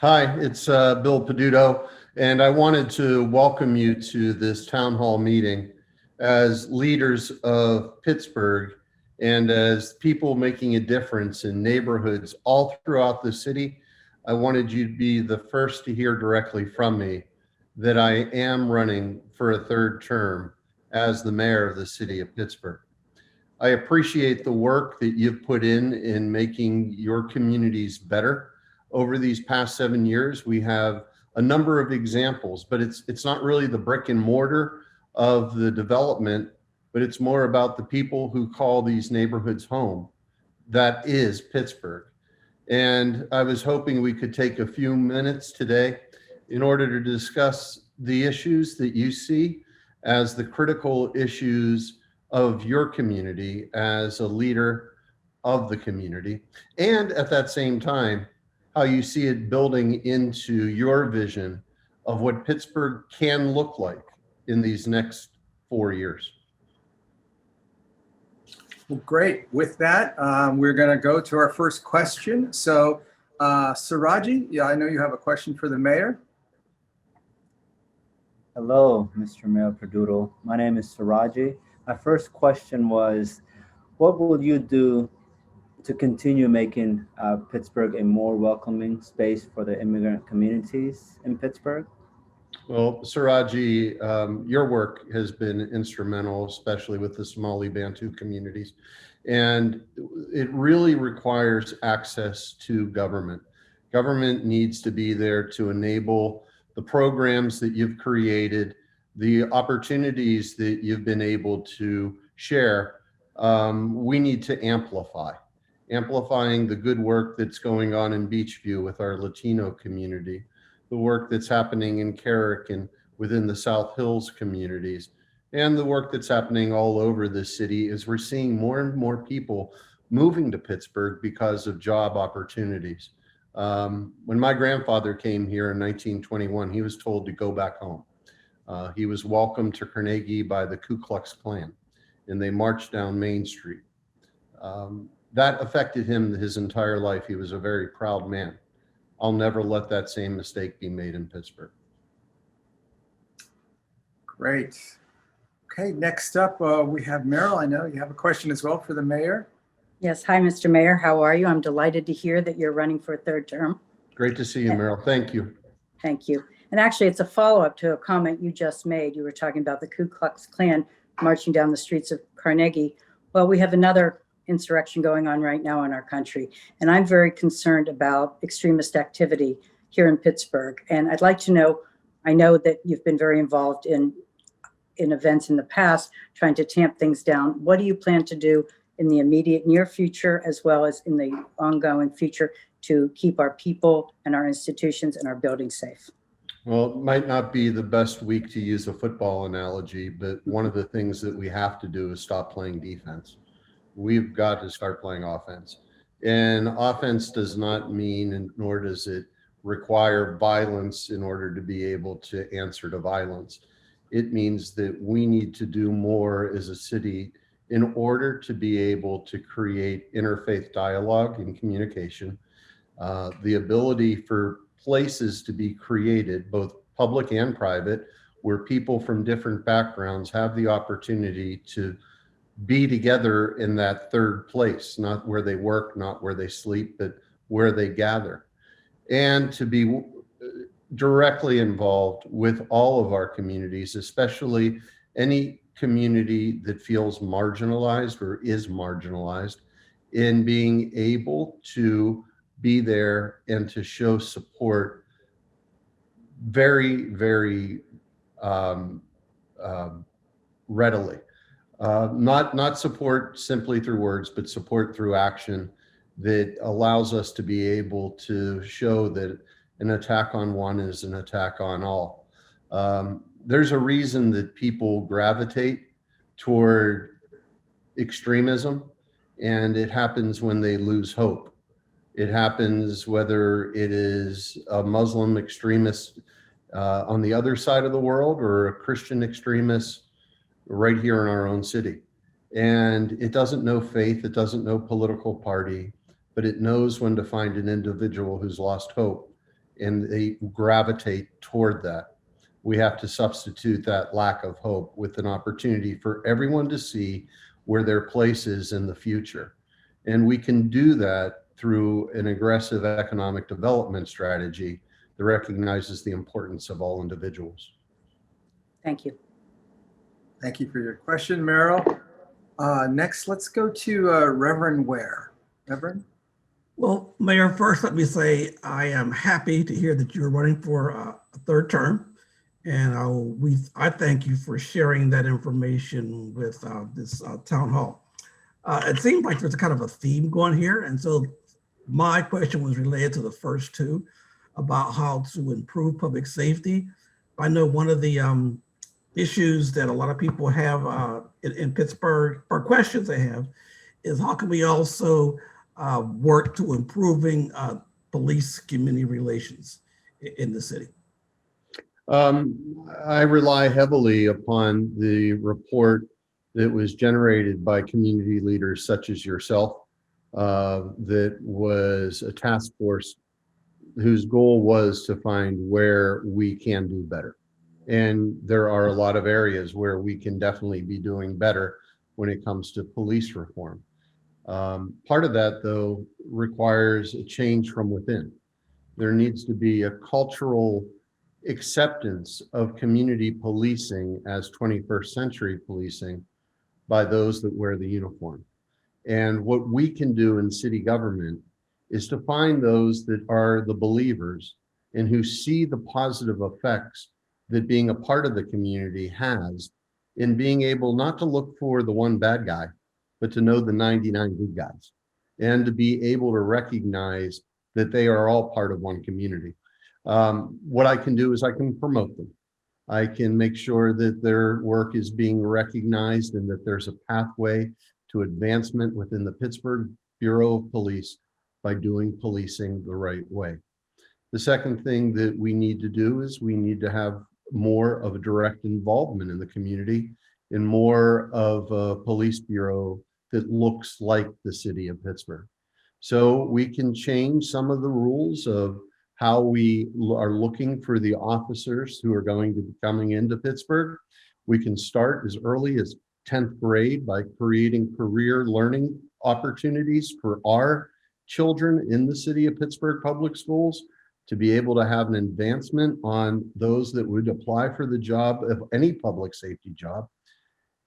Hi, it's Bill Peduto, and I wanted to welcome you to this town hall meeting as leaders of Pittsburgh and as people making a difference in neighborhoods all throughout the city. I wanted you to be the first to hear directly from me that I am running for a third term as the mayor of the city of Pittsburgh. I appreciate the work that you've put in making your communities better. Over these past 7 years, we have a number of examples, but it's not really the brick and mortar of the development, but it's more about the people who call these neighborhoods home. That is Pittsburgh. And I was hoping we could take a few minutes today in order to discuss the issues that you see as the critical issues of your community as a leader of the community, and at that same time, how you see it building into your vision of what Pittsburgh can look like in these next 4 years. Well, great. With that, we're going to go to our first question. So, Siraji, yeah, I know you have a question for the mayor. Hello, Mr. Mayor Peduto. My name is Siraji. My first question was, what will you do to continue making Pittsburgh a more welcoming space for the immigrant communities in Pittsburgh? Well, Siraji, your work has been instrumental, especially with the Somali Bantu communities. And it really requires access to government. Government needs to be there to enable the programs that you've created, the opportunities that you've been able to share. We need to amplifying the good work that's going on in Beachview with our Latino community, the work that's happening in Carrick and within the South Hills communities, and the work that's happening all over the city as we're seeing more and more people moving to Pittsburgh because of job opportunities. When my grandfather came here in 1921, he was told to go back home. He was welcomed to Carnegie by the Ku Klux Klan, and they marched down Main Street. That affected him his entire life. He was a very proud man. I'll never let that same mistake be made in Pittsburgh. Great. Okay, next up, we have Meryl. I know you have a question as well for the mayor. Yes. Hi, Mr. Mayor. How are you? I'm delighted to hear that you're running for a third term. Great to see you, Meryl. Thank you. Thank you. And actually, it's a follow-up to a comment you just made. You were talking about the Ku Klux Klan marching down the streets of Carnegie. Well, we have another insurrection going on right now in our country. And I'm very concerned about extremist activity here in Pittsburgh. And I'd like to know, I know that you've been very involved in events in the past, trying to tamp things down. What do you plan to do in the immediate near future, as well as in the ongoing future, to keep our people and our institutions and our buildings safe? Well, it might not be the best week to use a football analogy, but one of the things that we have to do is stop playing defense. We've got to start playing offense. And offense does not mean, and nor does it require violence in order to be able to answer to violence. It means that we need to do more as a city in order to be able to create interfaith dialogue and communication, the ability for places to be created, both public and private, where people from different backgrounds have the opportunity to be together in that third place, not where they work, not where they sleep, but where they gather, and to be directly involved with all of our communities, especially any community that feels marginalized or is marginalized, in being able to be there and to show support very, very readily. Not support simply through words, but support through action that allows us to be able to show that an attack on one is an attack on all. There's a reason that people gravitate toward extremism, and it happens when they lose hope. It happens whether it is a Muslim extremist on the other side of the world or a Christian extremist right here in our own city. And it doesn't know faith, it doesn't know political party, but it knows when to find an individual who's lost hope and they gravitate toward that. We have to substitute that lack of hope with an opportunity for everyone to see where their place is in the future. And we can do that through an aggressive economic development strategy that recognizes the importance of all individuals. Thank you. Thank you for your question, Meryl. Next, let's go to Reverend Ware. Reverend? Well, Mayor, first let me say I am happy to hear that you're running for a third term. And I thank you for sharing that information with this town hall. It seems like there's a kind of a theme going here. And so my question was related to the first two about how to improve public safety. I know one of the issues that a lot of people have in Pittsburgh, or questions they have, is how can we also work to improving police community relations in the city? I rely heavily upon the report that was generated by community leaders such as yourself, that was a task force whose goal was to find where we can do better. And there are a lot of areas where we can definitely be doing better when it comes to police reform. Part of that, though, requires a change from within. There needs to be a cultural acceptance of community policing as 21st century policing by those that wear the uniform. And what we can do in city government is to find those that are the believers and who see the positive effects that being a part of the community has in being able not to look for the one bad guy, but to know the 99 good guys, and to be able to recognize that they are all part of one community. What I can do is I can promote them. I can make sure that their work is being recognized and that there's a pathway to advancement within the Pittsburgh Bureau of Police by doing policing the right way. The second thing that we need to do is we need to have more of a direct involvement in the community and more of a police bureau that looks like the city of Pittsburgh. So we can change some of the rules of how we are looking for the officers who are going to be coming into Pittsburgh. We can start as early as 10th grade by creating career learning opportunities for our children in the city of Pittsburgh Public Schools to be able to have an advancement on those that would apply for the job of any public safety job.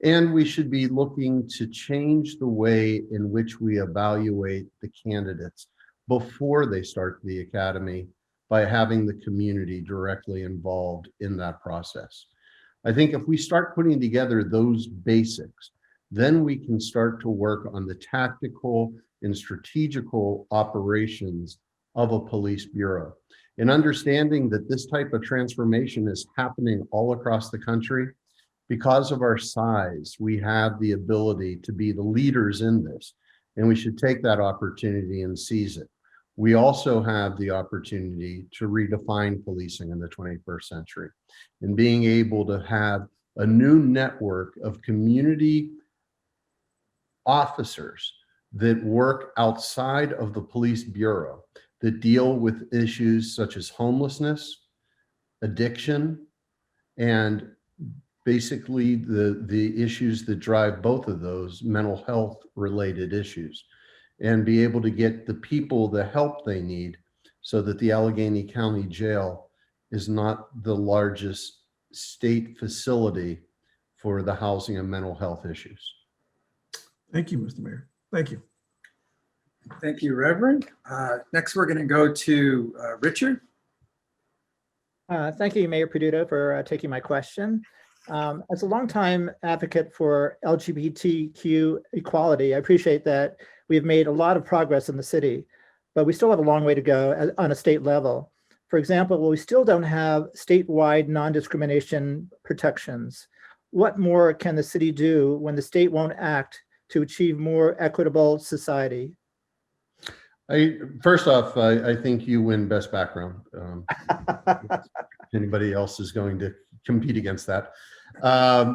And we should be looking to change the way in which we evaluate the candidates before they start the academy by having the community directly involved in that process. I think if we start putting together those basics, then we can start to work on the tactical and strategical operations of a police bureau. And understanding that this type of transformation is happening all across the country, because of our size, we have the ability to be the leaders in this, and we should take that opportunity and seize it. We also have the opportunity to redefine policing in the 21st century and being able to have a new network of community officers that work outside of the police bureau that deal with issues such as homelessness, addiction, and basically the issues that drive both of those mental health related issues, and be able to get the people the help they need so that the Allegheny County Jail is not the largest state facility for the housing and mental health issues. Thank you, Mr. Mayor. Thank you. Thank you, Reverend. Next, we're going to go to Richard. Thank you, Mayor Peduto, for taking my question. As a longtime advocate for LGBTQ equality, I appreciate that we've made a lot of progress in the city, but we still have a long way to go on a state level. For example, we still don't have statewide non-discrimination protections. What more can the city do when the state won't act to achieve more equitable society? First off, I think you win best background. Anybody else is going to compete against that. I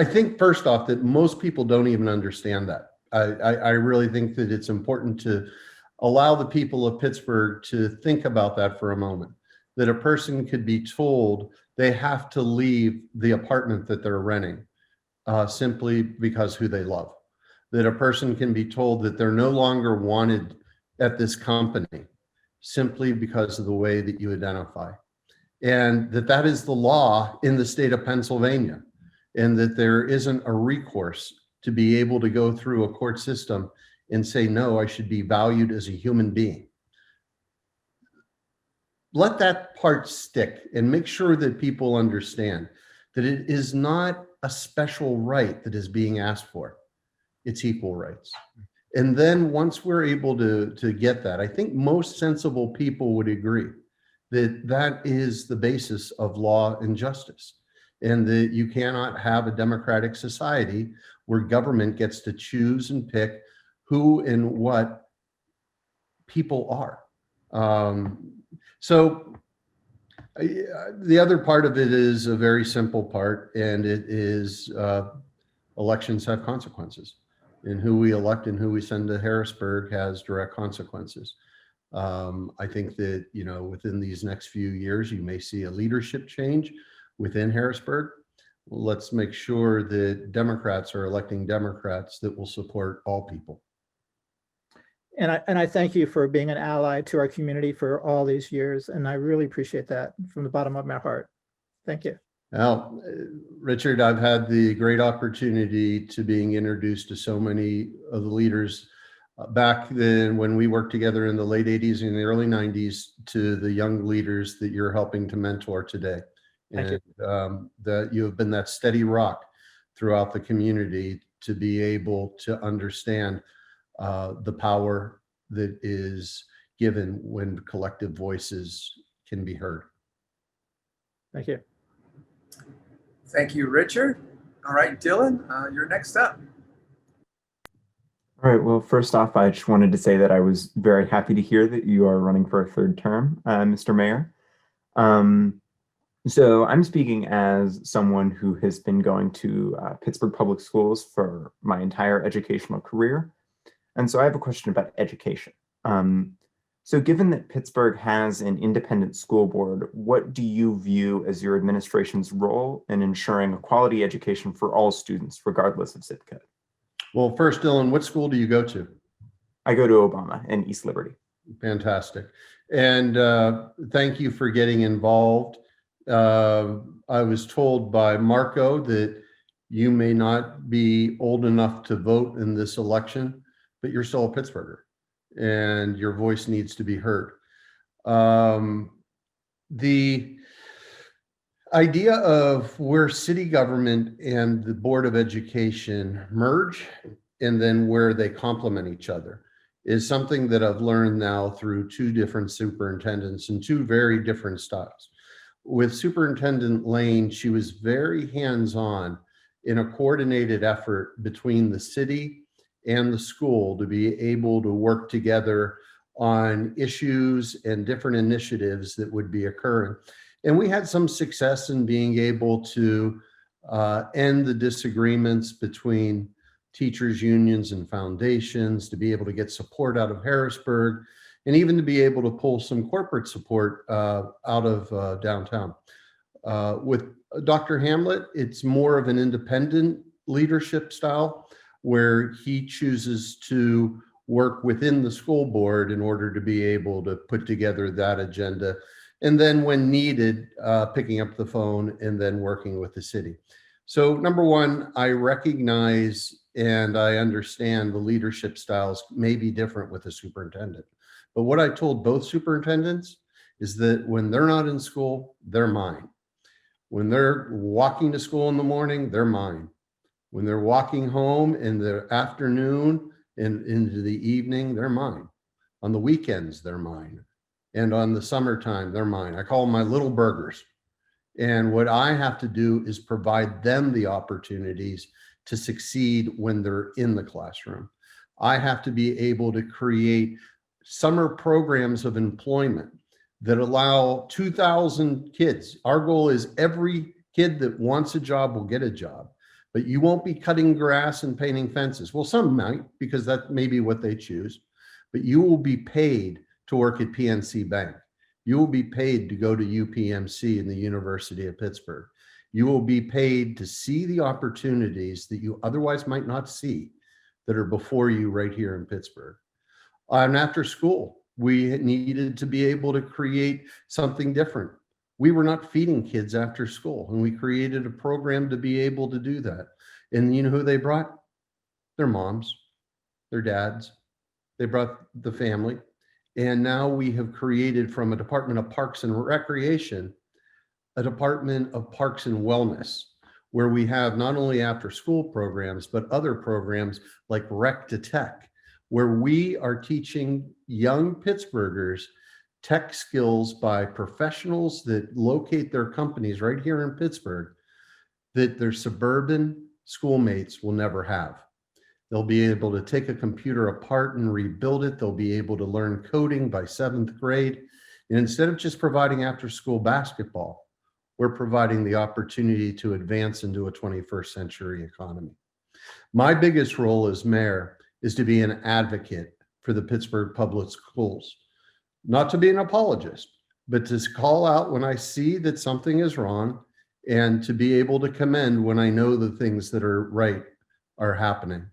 think first off that most people don't even understand that. I really think that it's important to allow the people of Pittsburgh to think about that for a moment, that a person could be told they have to leave the apartment that they're renting simply because who they love, that a person can be told that they're no longer wanted at this company simply because of the way that you identify, and that is the law in the state of Pennsylvania, and that there isn't a recourse to be able to go through a court system and say, no, I should be valued as a human being. Let that part stick and make sure that people understand that it is not a special right that is being asked for. It's equal rights. And then once we're able to get that, I think most sensible people would agree that that is the basis of law and justice, and that you cannot have a democratic society where government gets to choose and pick who and what people are. So the other part of it is a very simple part, and it is elections have consequences, and who we elect and who we send to Harrisburg has direct consequences. I think that, you know, within these next few years, you may see a leadership change within Harrisburg. Let's make sure that Democrats are electing Democrats that will support all people. And I thank you for being an ally to our community for all these years. And I really appreciate that from the bottom of my heart. Thank you. Now, Richard, I've had the great opportunity to being introduced to so many of the leaders back then when we worked together in the late 80s and the early 90s to the young leaders that you're helping to mentor today. Thank you. That you have been that steady rock throughout the community to be able to understand the power that is given when collective voices can be heard. Thank you. Thank you, Richard. All right, Dylan, you're next up. All right, well, first off, I just wanted to say that I was very happy to hear that you are running for a third term, Mr. Mayor. So I'm speaking as someone who has been going to Pittsburgh Public Schools for my entire educational career. And so I have a question about education. So given that Pittsburgh has an independent school board, what do you view as your administration's role in ensuring a quality education for all students, regardless of zip code? Well, first, Dylan, what school do you go to? I go to Obama in East Liberty. Fantastic. And thank you for getting involved. I was told by Marco that you may not be old enough to vote in this election, but you're still a Pittsburgher and your voice needs to be heard. The idea of where city government and the Board of Education merge and then where they complement each other is something that I've learned now through two different superintendents and two very different styles. With Superintendent Lane, she was very hands-on in a coordinated effort between the city and the school to be able to work together on issues and different initiatives that would be occurring. And we had some success in being able to end the disagreements between teachers' unions and foundations, to be able to get support out of Harrisburg, and even to be able to pull some corporate support out of downtown. With Dr. Hamlet, it's more of an independent leadership style where he chooses to work within the school board in order to be able to put together that agenda. And then when needed, picking up the phone and then working with the city. So number one, I recognize and I understand the leadership styles may be different with the superintendent. But what I told both superintendents is that when they're not in school, they're mine. When they're walking to school in the morning, they're mine. When they're walking home in the afternoon and into the evening, they're mine. On the weekends, they're mine. And on the summertime, they're mine. I call them my little burgers. And what I have to do is provide them the opportunities to succeed when they're in the classroom. I have to be able to create summer programs of employment that allow 2,000 kids. Our goal is every kid that wants a job will get a job, but you won't be cutting grass and painting fences. Well, some might, because that may be what they choose. but you will be paid to work at PNC Bank. You will be paid to go to UPMC and the University of Pittsburgh. You will be paid to see the opportunities that you otherwise might not see that are before you right here in Pittsburgh. And after school, we needed to be able to create something different. We were not feeding kids after school, and we created a program to be able to do that. And you know who they brought? Their moms, their dads. They brought the family. And now we have created, from a Department of Parks and Recreation, a Department of Parks and Wellness, where we have not only after school programs, but other programs like Rec to Tech, where we are teaching young Pittsburghers tech skills by professionals that locate their companies right here in Pittsburgh that their suburban schoolmates will never have. They'll be able to take a computer apart and rebuild it. They'll be able to learn coding by 7th grade. And instead of just providing after school basketball, we're providing the opportunity to advance into a 21st century economy. My biggest role as mayor is to be an advocate for the Pittsburgh Public Schools, not to be an apologist, but to call out when I see that something is wrong and to be able to commend when I know the things that are right are happening.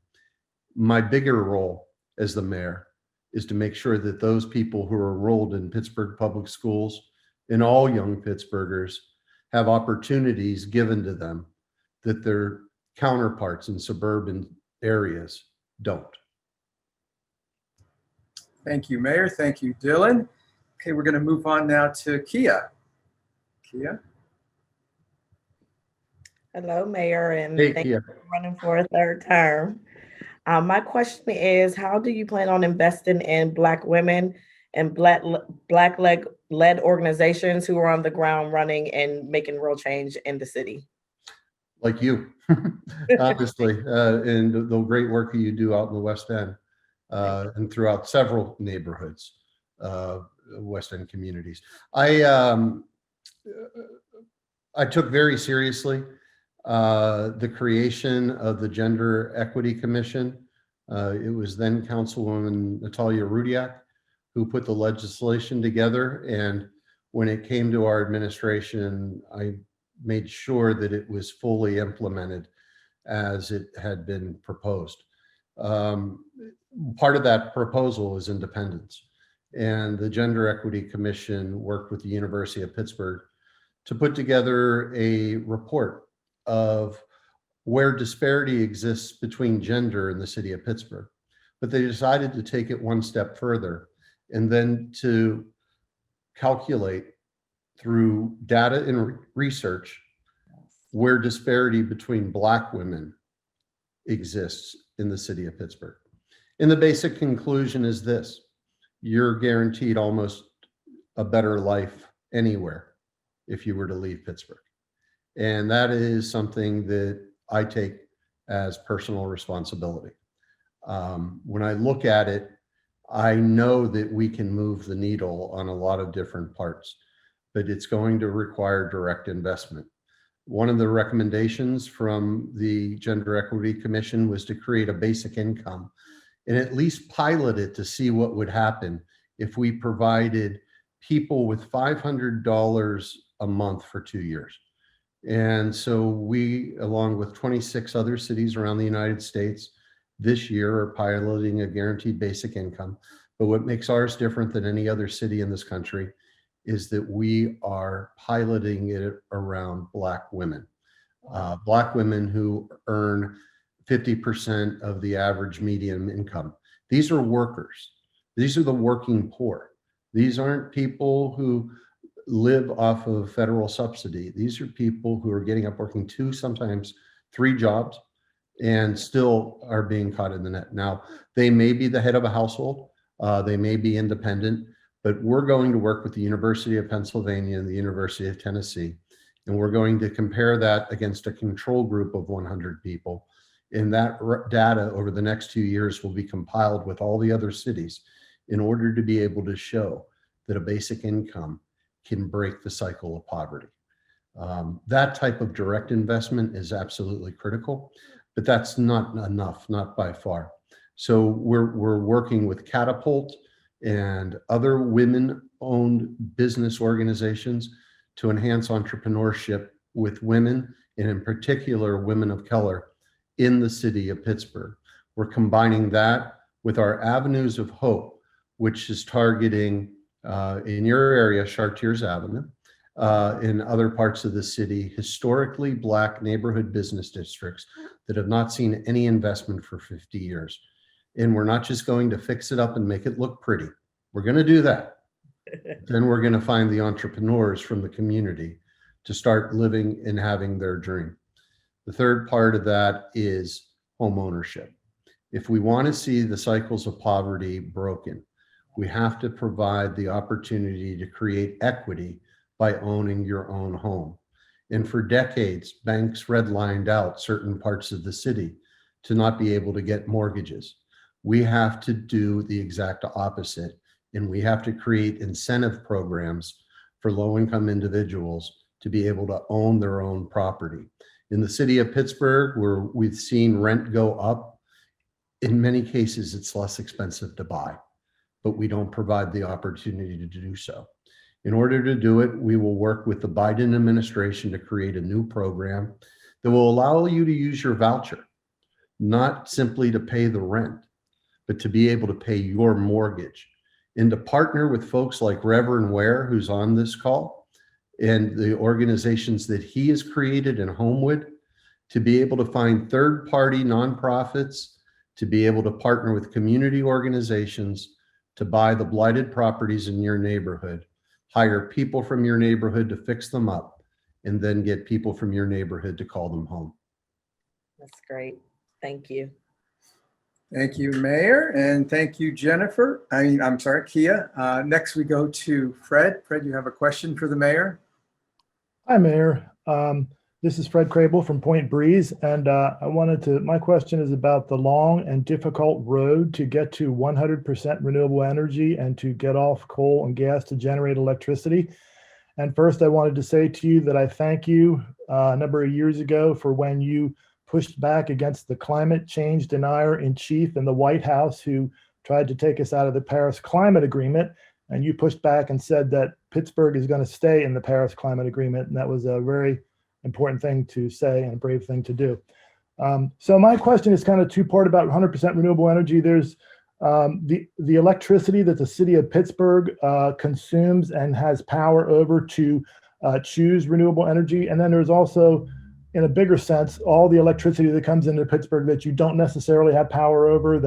My bigger role as the mayor is to make sure that those people who are enrolled in Pittsburgh Public Schools and all young Pittsburghers have opportunities given to them that their counterparts in suburban areas don't. Thank you, Mayor. Thank you, Dylan. Okay, we're going to move on now to Kia. Kia? Hello, Mayor, and Hey, thank you Kia. for running for a third term. My question is, how do you plan on investing in Black women and Black-led organizations who are on the ground running and making real change in the city? Like you, obviously, and the great work that you do out in the West End and throughout several neighborhoods, West End communities. I took very seriously the creation of the Gender Equity Commission. It was then Councilwoman Natalia Rudiak who put the legislation together. And when it came to our administration, I made sure that it was fully implemented as it had been proposed. Part of that proposal is independence. And the Gender Equity Commission worked with the University of Pittsburgh to put together a report of where disparity exists between gender in the city of Pittsburgh. But they decided to take it one step further and then to calculate through data and research where disparity between Black women exists in the city of Pittsburgh. And the basic conclusion is this: you're guaranteed almost a better life anywhere if you were to leave Pittsburgh. And that is something that I take as personal responsibility. When I look at it, I know that we can move the needle on a lot of different parts, but it's going to require direct investment. One of the recommendations from the Gender Equity Commission was to create a basic income and at least pilot it to see what would happen if we provided people with $500 a month for 2 years. And so we, along with 26 other cities around the United States, this year are piloting a guaranteed basic income. But what makes ours different than any other city in this country is that we are piloting it around Black women. Black women who earn 50% of the average median income. These are workers. These are the working poor. These aren't people who live off of federal subsidy. These are people who are getting up working 2, sometimes 3 jobs and still are being caught in the net. Now, they may be the head of a household, they may be independent, but we're going to work with the University of Pennsylvania and the University of Tennessee, and we're going to compare that against a control group of 100 people. And that data over the next 2 years will be compiled with all the other cities in order to be able to show that a basic income can break the cycle of poverty. That type of direct investment is absolutely critical, but that's not enough, not by far. So we're working with Catapult and other women-owned business organizations to enhance entrepreneurship with women, and in particular, women of color in the city of Pittsburgh. We're combining that with our Avenues of Hope, which is targeting in your area, Chartiers Avenue, in other parts of the city, historically Black neighborhood business districts that have not seen any investment for 50 years. And we're not just going to fix it up and make it look pretty. We're going to do that. Then we're going to find the entrepreneurs from the community to start living and having their dream. The third part of that is home ownership. If we want to see the cycles of poverty broken, we have to provide the opportunity to create equity by owning your own home. And for decades, banks redlined out certain parts of the city to not be able to get mortgages. We have to do the exact opposite, and we have to create incentive programs for low-income individuals to be able to own their own property. In the city of Pittsburgh, where we've seen rent go up, in many cases, it's less expensive to buy, but we don't provide the opportunity to do so. In order to do it, we will work with the Biden administration to create a new program that will allow you to use your voucher, not simply to pay the rent, but to be able to pay your mortgage, and to partner with folks like Reverend Ware, who's on this call, and the organizations that he has created in Homewood, to be able to find third-party nonprofits, to be able to partner with community organizations to buy the blighted properties in your neighborhood, hire people from your neighborhood to fix them up, and then get people from your neighborhood to call them home. That's great. Thank you. Thank you, Mayor, and thank you, Jennifer. I'm sorry, Kia. Next, we go to Fred. Fred, you have a question for the mayor? Hi, Mayor. This is Fred Crable from Point Breeze, and my question is about the long and difficult road to get to 100% renewable energy and to get off coal and gas to generate electricity. And first, I wanted to say to you that I thank you a number of years ago for when you pushed back against the climate change denier in chief in the White House who tried to take us out of the Paris Climate Agreement. And you pushed back and said that Pittsburgh is going to stay in the Paris Climate Agreement. And that was a very important thing to say and a brave thing to do. So my question is kind of two-part about 100% renewable energy. There's the electricity that the city of Pittsburgh consumes and has power over to choose renewable energy. And then there's also, in a bigger sense, all the electricity that comes into Pittsburgh that you don't necessarily have power over,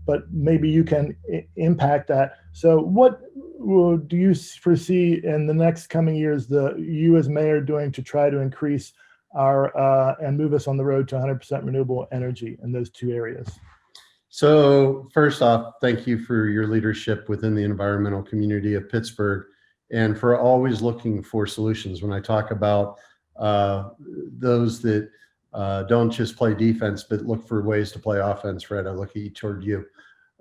but maybe you can impact that. So what do you foresee in the next coming years you as mayor doing to try to increase our and move us on the road to 100% renewable energy in those two areas? So first off, thank you for your leadership within the environmental community of Pittsburgh and for always looking for solutions. When I talk about those that don't just play defense, but look for ways to play offense, Fred, I look toward you.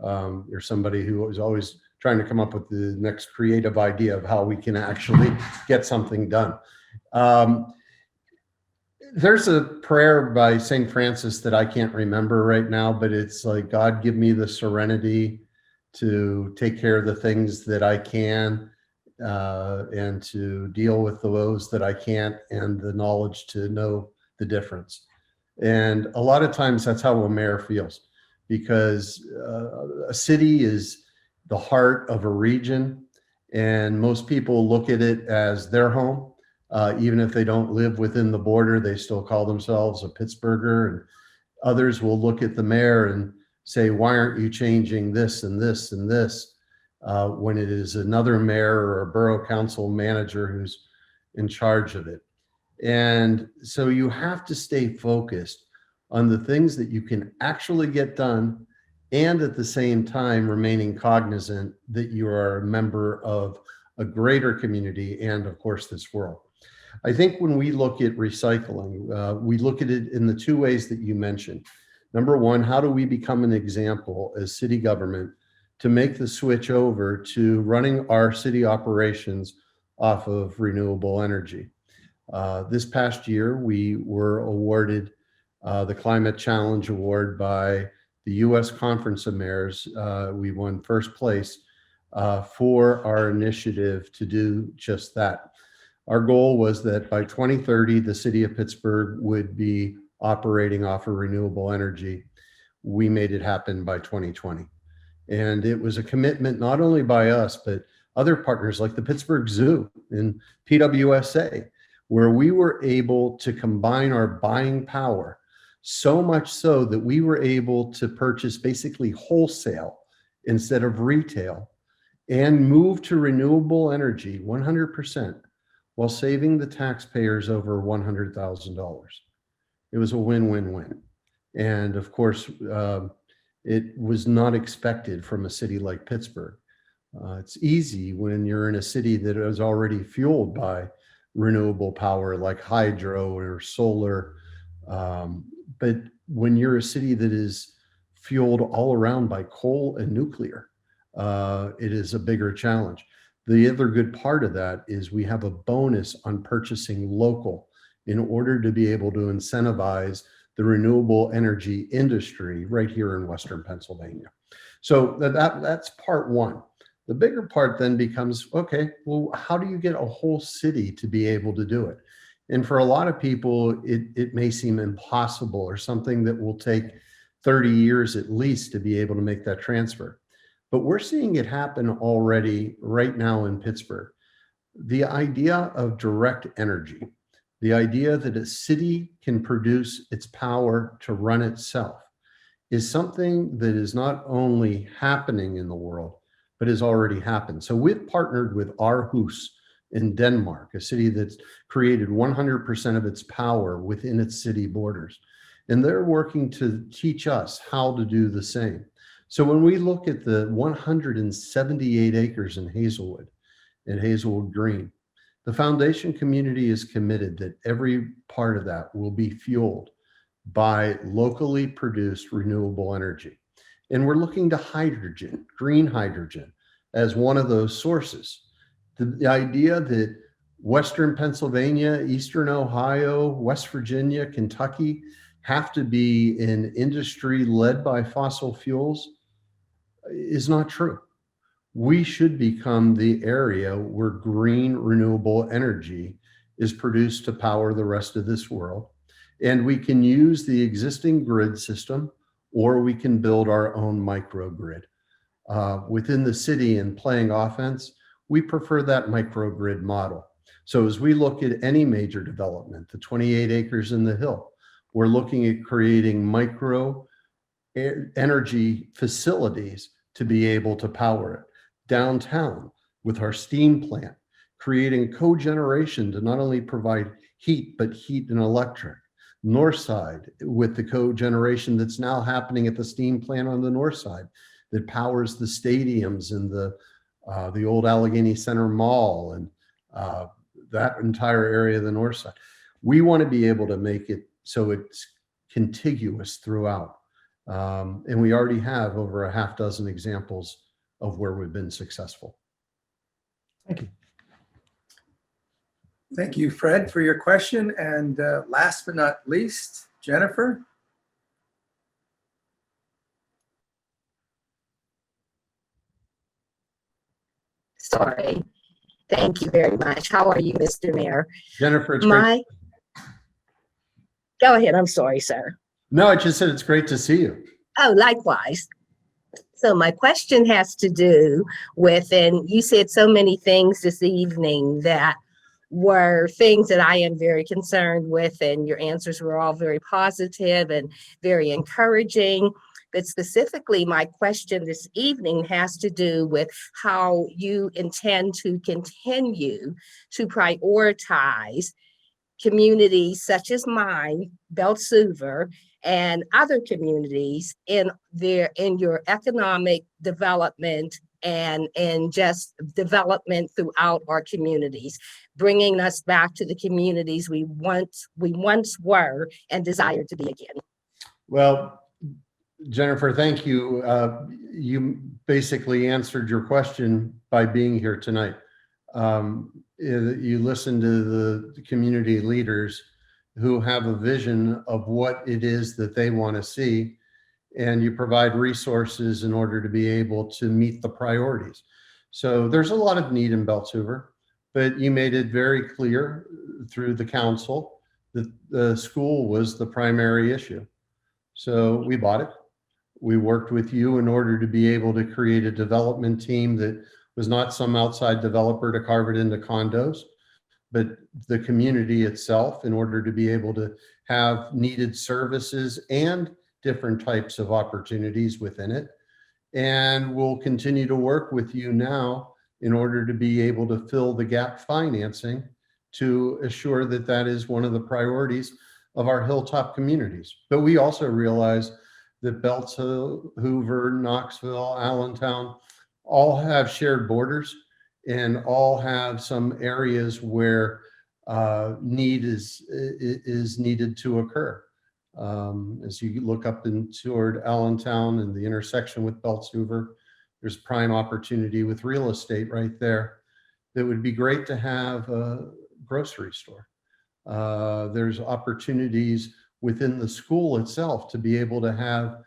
You're somebody who is always trying to come up with the next creative idea of how we can actually get something done. There's a prayer by St. Francis that I can't remember right now, but it's like, God, give me the serenity to take care of the things that I can and to deal with those that I can't, and the knowledge to know the difference. And a lot of times that's how a mayor feels, because a city is the heart of a region, and most people look at it as their home. Even if they don't live within the border, they still call themselves a Pittsburgher. And others will look at the mayor and say, why aren't you changing this and this and this? When it is another mayor or a borough council manager who's in charge of it. And so you have to stay focused on the things that you can actually get done, and at the same time remaining cognizant that you are a member of a greater community and, of course, this world. I think when we look at recycling, we look at it in the two ways that you mentioned. Number one, how do we become an example as city government to make the switch over to running our city operations off of renewable energy? This past year, we were awarded the Climate Challenge Award by the U.S. Conference of Mayors. We won first place for our initiative to do just that. Our goal was that by 2030, the city of Pittsburgh would be operating off of renewable energy. We made it happen by 2020. And it was a commitment not only by us, but other partners like the Pittsburgh Zoo and PWSA, where we were able to combine our buying power so much so that we were able to purchase basically wholesale instead of retail and move to renewable energy 100% while saving the taxpayers over $100,000. It was a win-win-win. And of course, it was not expected from a city like Pittsburgh. It's easy when you're in a city that is already fueled by renewable power like hydro or solar. But when you're a city that is fueled all around by coal and nuclear, it is a bigger challenge. The other good part of that is we have a bonus on purchasing local in order to be able to incentivize the renewable energy industry right here in Western Pennsylvania. So that's part one. The bigger part then becomes, okay, well, how do you get a whole city to be able to do it? And for a lot of people, it may seem impossible or something that will take 30 years at least to be able to make that transfer. But we're seeing it happen already right now in Pittsburgh. The idea of direct energy, the idea that a city can produce its power to run itself, is something that is not only happening in the world, but has already happened. So we've partnered with Aarhus in Denmark, a city that's created 100% of its power within its city borders. And they're working to teach us how to do the same. So when we look at the 178 acres in Hazelwood and Hazelwood Green, the foundation community is committed that every part of that will be fueled by locally produced renewable energy. And we're looking to hydrogen, green hydrogen, as one of those sources. The idea that Western Pennsylvania, Eastern Ohio, West Virginia, Kentucky have to be in industry led by fossil fuels is not true. We should become the area where green renewable energy is produced to power the rest of this world. And we can use the existing grid system, or we can build our own microgrid. Within the city and playing offense, we prefer that microgrid model. So as we look at any major development, the 28 acres in the Hill, we're looking at creating micro energy facilities to be able to power it. Downtown with our steam plant, creating cogeneration to not only provide heat, but heat and electric. North side with the cogeneration that's now happening at the steam plant on the north side that powers the stadiums and the old Allegheny Center Mall and that entire area of the north side. We want to be able to make it so it's contiguous throughout. And we already have over a half dozen examples of where we've been successful. Thank you. Thank you, Fred, for your question. And last but not least, Jennifer. Sorry. Thank you very much. How are you, Mr. Mayor? Jennifer, it's great. Go ahead. I'm sorry, sir. No, I just said it's great to see you. Oh, likewise. So my question has to do with, and you said so many things this evening that were things that I am very concerned with, and your answers were all very positive and very encouraging. But specifically, my question this evening has to do with how you intend to continue to prioritize communities such as mine, Belsuver, and other communities in your economic development and just development throughout our communities, bringing us back to the communities we once were and desire to be again. Well, Jennifer, thank you. You basically answered your question by being here tonight. You listen to the community leaders who have a vision of what it is that they want to see. and you provide resources in order to be able to meet the priorities. So there's a lot of need in Beltshoover, but you made it very clear through the council that the school was the primary issue. So we bought it. We worked with you in order to be able to create a development team that was not some outside developer to carve it into condos, but the community itself, in order to be able to have needed services and different types of opportunities within it. And we'll continue to work with you now in order to be able to fill the gap financing to assure that that is one of the priorities of our hilltop communities. But we also realize that Beltshoover, Knoxville, Allentown, all have shared borders and all have some areas where need is needed to occur. As you look up toward Allentown and the intersection with Beltshoover, there's prime opportunity with real estate right there. That would be great to have a grocery store. There's opportunities within the school itself to be able to have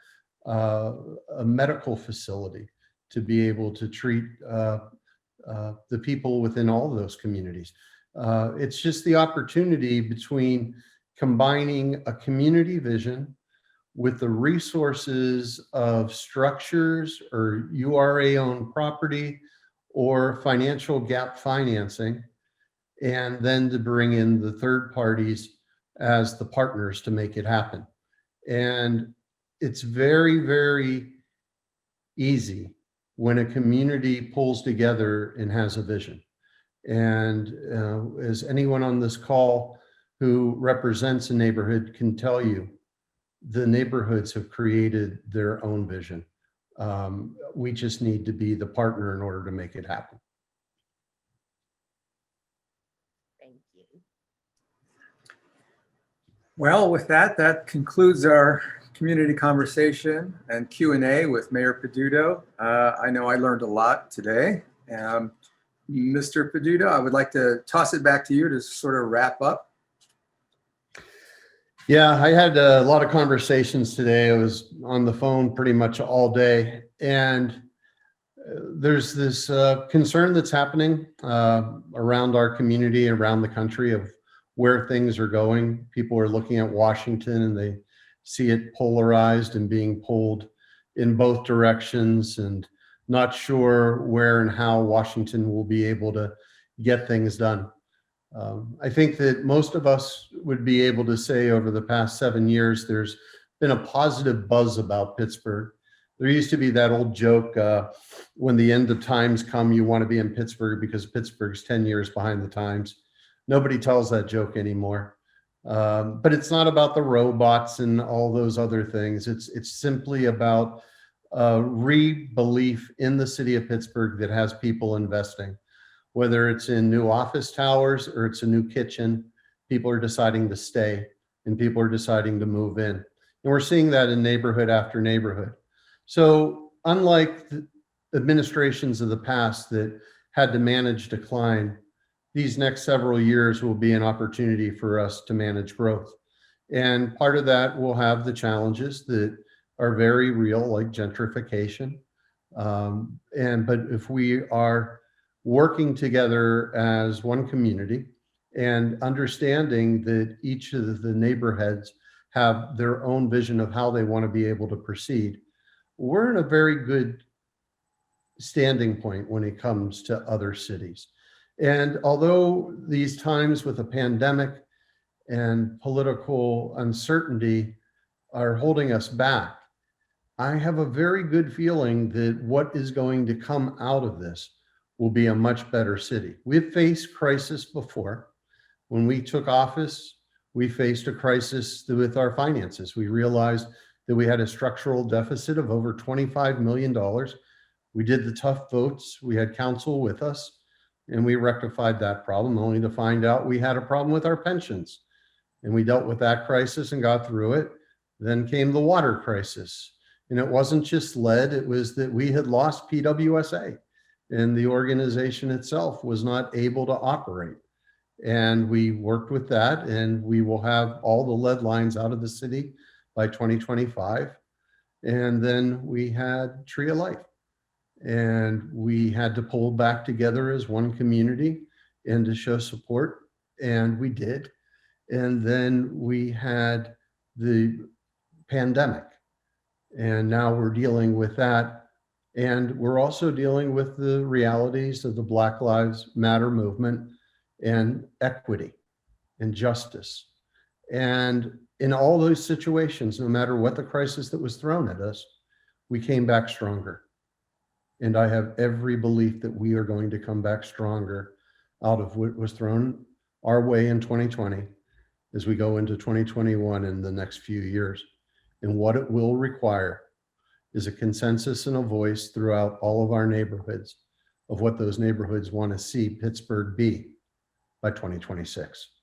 a medical facility, to be able to treat the people within all of those communities. It's just the opportunity between combining a community vision with the resources of structures or URA-owned property or financial gap financing, and then to bring in the third parties as the partners to make it happen. And it's very, very easy when a community pulls together and has a vision. And as anyone on this call who represents a neighborhood can tell you, the neighborhoods have created their own vision. We just need to be the partner in order to make it happen. Thank you. Well, with that, that concludes our community conversation and Q&A with Mayor Peduto. I know I learned a lot today. Mr. Peduto, I would like to toss it back to you to sort of wrap up. Yeah, I had a lot of conversations today. I was on the phone pretty much all day. And there's this concern that's happening around our community and around the country of where things are going. People are looking at Washington and they see it polarized and being pulled in both directions, and not sure where and how Washington will be able to get things done. I think that most of us would be able to say over the past 7 years, there's been a positive buzz about Pittsburgh. There used to be that old joke, when the end of times come, you want to be in Pittsburgh because Pittsburgh's 10 years behind the times. Nobody tells that joke anymore. But it's not about the robots and all those other things. It's simply about re-belief in the city of Pittsburgh that has people investing. Whether it's in new office towers or it's a new kitchen, people are deciding to stay and people are deciding to move in. And we're seeing that in neighborhood after neighborhood. So unlike the administrations of the past that had to manage decline, these next several years will be an opportunity for us to manage growth. And part of that will have the challenges that are very real, like gentrification. But if we are working together as one community and understanding that each of the neighborhoods have their own vision of how they want to be able to proceed, we're in a very good standing point when it comes to other cities. And although these times with a pandemic and political uncertainty are holding us back, I have a very good feeling that what is going to come out of this will be a much better city. We've faced crisis before. When we took office, we faced a crisis with our finances. We realized that we had a structural deficit of over $25 million. We did the tough votes. We had council with us, and we rectified that problem, only to find out we had a problem with our pensions. And we dealt with that crisis and got through it. Then came the water crisis. And it wasn't just lead, it was that we had lost PWSA. And the organization itself was not able to operate. And we worked with that, and we will have all the lead lines out of the city by 2025. And then we had Tree of Life. And we had to pull back together as one community and to show support. And we did. And then we had the pandemic. And now we're dealing with that. And we're also dealing with the realities of the Black Lives Matter movement and equity and justice. And in all those situations, no matter what the crisis that was thrown at us, we came back stronger. And I have every belief that we are going to come back stronger out of what was thrown our way in 2020 as we go into 2021 and the next few years. And what it will require is a consensus and a voice throughout all of our neighborhoods of what those neighborhoods want to see Pittsburgh be by 2026.